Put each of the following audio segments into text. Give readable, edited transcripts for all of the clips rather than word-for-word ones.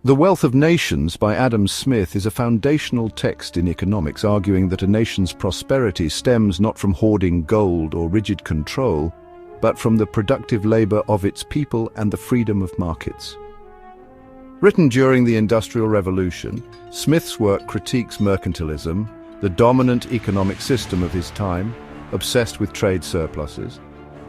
The Wealth of Nations by Adam Smith is a foundational text in economics, arguing that a nation's prosperity stems not from hoarding gold or rigid control, but from the productive labor of its people and the freedom of markets. Written during the Industrial Revolution, Smith's work critiques mercantilism, the dominant economic system of his time, obsessed with trade surpluses,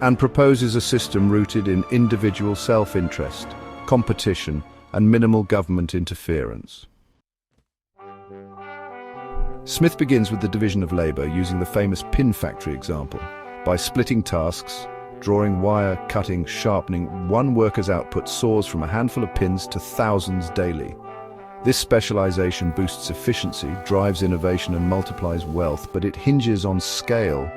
and proposes a system rooted in individual self-interest, competition, and minimal government interference. Smith begins with the division of labor using the famous pin factory example. By splitting tasks, drawing wire, cutting, sharpening, one worker's output soars from a handful of pins to thousands daily. This specialization boosts efficiency, drives innovation, and multiplies wealth, but it hinges on scale.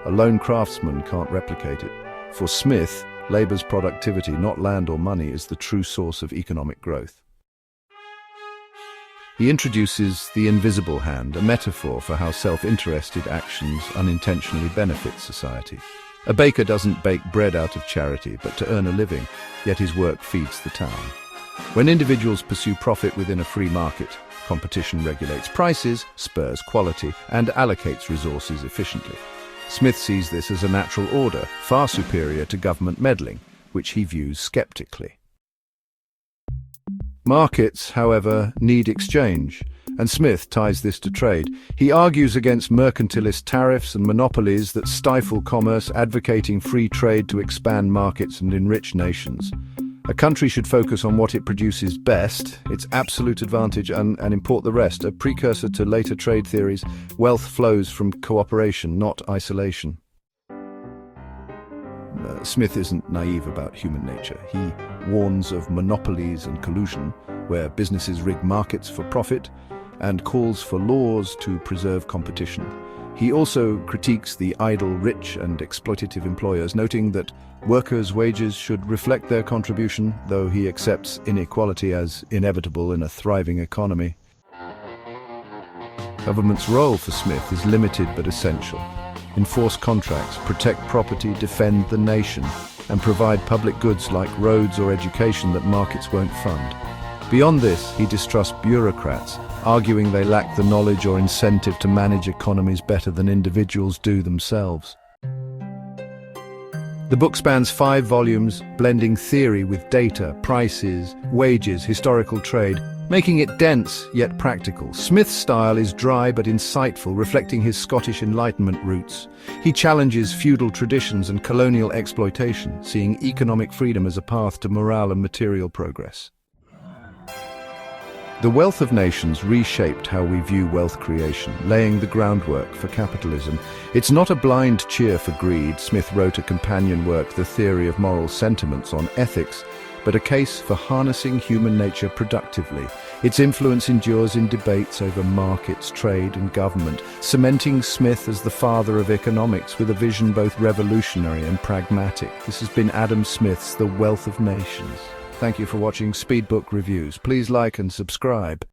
A lone craftsman can't replicate it. For Smith, labor's productivity, not land or money, is the true source of economic growth. He introduces the invisible hand, a metaphor for how self-interested actions unintentionally benefit society. A baker doesn't bake bread out of charity, but to earn a living, yet his work feeds the town. When individuals pursue profit within a free market, competition regulates prices, spurs quality, and allocates resources efficiently. Smith sees this as a natural order, far superior to government meddling, which he views skeptically. Markets, however, need exchange, and Smith ties this to trade. He argues against mercantilist tariffs and monopolies that stifle commerce, advocating free trade to expand markets and enrich nations. A country should focus on what it produces best, its absolute advantage, and import the rest. A precursor to later trade theories, wealth flows from cooperation, not isolation. Smith isn't naive about human nature. He warns of monopolies and collusion, where businesses rig markets for profit, and calls for laws to preserve competition. He also critiques the idle rich and exploitative employers, noting that workers' wages should reflect their contribution, though he accepts inequality as inevitable in a thriving economy. Government's role for Smith is limited but essential. Enforce contracts, protect property, defend the nation, and provide public goods like roads or education that markets won't fund. Beyond this, he distrusts bureaucrats, arguing they lack the knowledge or incentive to manage economies better than individuals do themselves. The book spans 5 volumes, blending theory with data, prices, wages, historical trade, making it dense yet practical. Smith's style is dry but insightful, reflecting his Scottish Enlightenment roots. He challenges feudal traditions and colonial exploitation, seeing economic freedom as a path to morale and material progress. The Wealth of Nations reshaped how we view wealth creation, laying the groundwork for capitalism. It's not a blind cheer for greed. Smith wrote a companion work, The Theory of Moral Sentiments, on ethics, but a case for harnessing human nature productively. Its influence endures in debates over markets, trade, and government, cementing Smith as the father of economics with a vision both revolutionary and pragmatic. This has been Adam Smith's The Wealth of Nations. Thank you for watching Speedbook Reviews. Please like and subscribe.